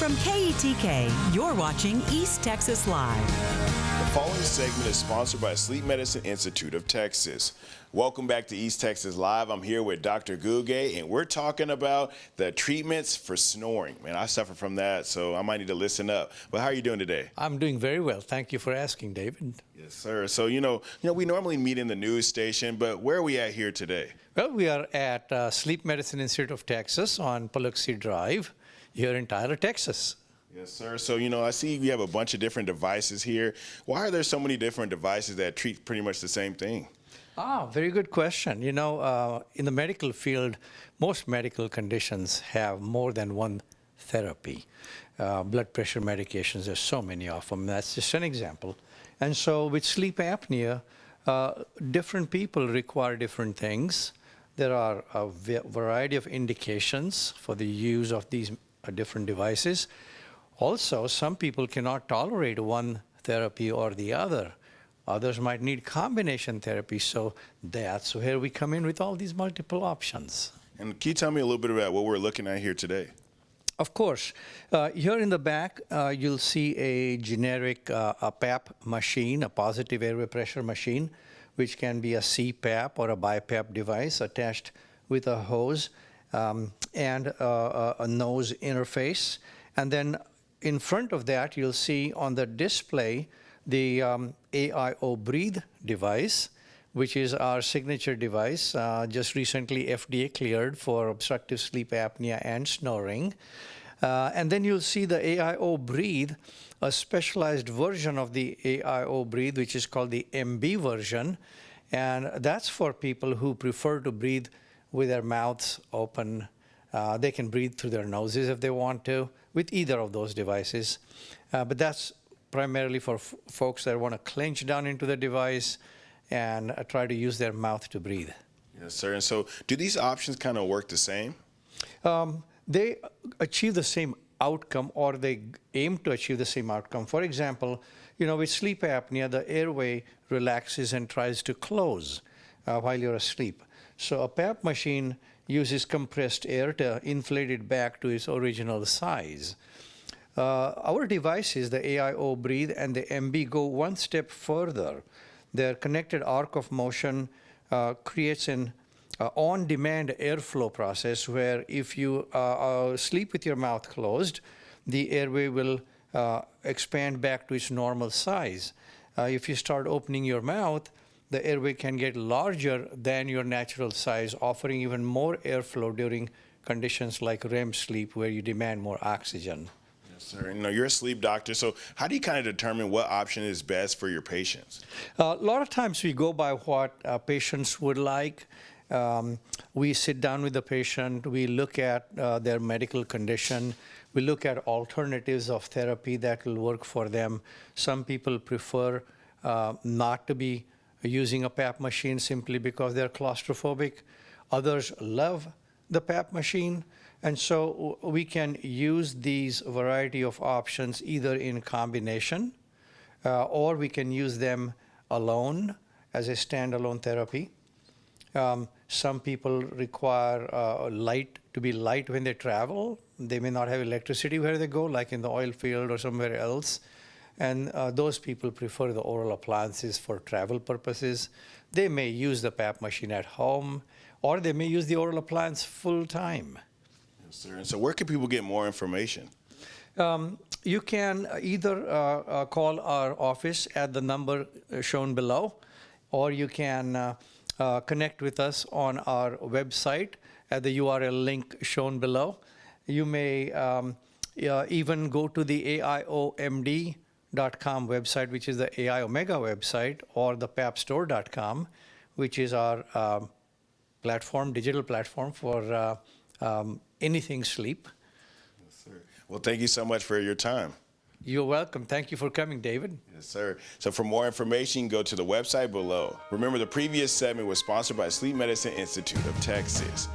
From KETK, you're watching East Texas Live. The following segment is sponsored by Sleep Medicine Institute of Texas. Welcome back to East Texas Live. I'm here with Dr. Gugay, and we're talking about the treatments for snoring. Man, I suffer from that, so I might need to listen up. But how are you doing today? I'm doing very well. Thank you for asking, David. Yes, sir. So, we normally meet in the news station, but where are we at here today? Well, we are at Sleep Medicine Institute of Texas on Biloxi Drive here in Tyler, Texas. Yes, sir. So, I see you have a bunch of different devices here. Why are there so many different devices that treat pretty much the same thing? Very good question. In the medical field, most medical conditions have more than one therapy. Blood pressure medications, there's so many of them. That's just an example. And so with sleep apnea, different people require different things. There are a variety of indications for the use of these different devices. Also, some people cannot tolerate one therapy or the other. Others might need combination therapy, so that's where we come in with all these multiple options. And can you tell me a little bit about what we're looking at here today? Of course. Here in the back, you'll see a generic a PAP machine, a positive airway pressure machine, which can be a CPAP or a BiPAP device attached with a hose and a nose interface. And then in front of that, you'll see on the display the AIO Breathe device, which is our signature device, just recently FDA cleared for obstructive sleep apnea and snoring. And then you'll see the AIO Breathe, a specialized version of the AIO Breathe, which is called the MB version. And that's for people who prefer to breathe with their mouths open. They can breathe through their noses if they want to, with either of those devices. But that's primarily for folks that want to clench down into the device and try to use their mouth to breathe. Yes, sir. And so do these options kind of work the same? They achieve the same outcome, or they aim to achieve the same outcome. For example, with sleep apnea, the airway relaxes and tries to close while you're asleep. So a PAP machine uses compressed air to inflate it back to its original size. Our devices, the AIO Breathe and the MB, go one step further. Their connected arc of motion creates an on-demand airflow process where if you sleep with your mouth closed, the airway will expand back to its normal size. If you start opening your mouth, the airway can get larger than your natural size, offering even more airflow during conditions like REM sleep where you demand more oxygen. Sir, you're a sleep doctor, so how do you kind of determine what option is best for your patients? A lot of times we go by what patients would like. We sit down with the patient, we look at their medical condition, we look at alternatives of therapy that will work for them. Some people prefer not to be using a PAP machine simply because they're claustrophobic. Others love the PAP machine. And so we can use these variety of options either in combination or we can use them alone as a standalone therapy. Some people require light to be light when they travel. They may not have electricity where they go, like in the oil field or somewhere else. And those people prefer the oral appliances for travel purposes. They may use the PAP machine at home, or they may use the oral appliance full time. Sir. And so where can people get more information? You can either call our office at the number shown below, or you can connect with us on our website at the URL link shown below. You may even go to the AIOMD.com website, which is the AI Omega website, or the papstore.com, which is our platform, digital platform for anything sleep. Yes, sir. Well, thank you so much for your time. You're welcome. Thank you for coming, David. Yes, sir. So for more information, go to the website below. Remember, the previous segment was sponsored by Sleep Medicine Institute of Texas.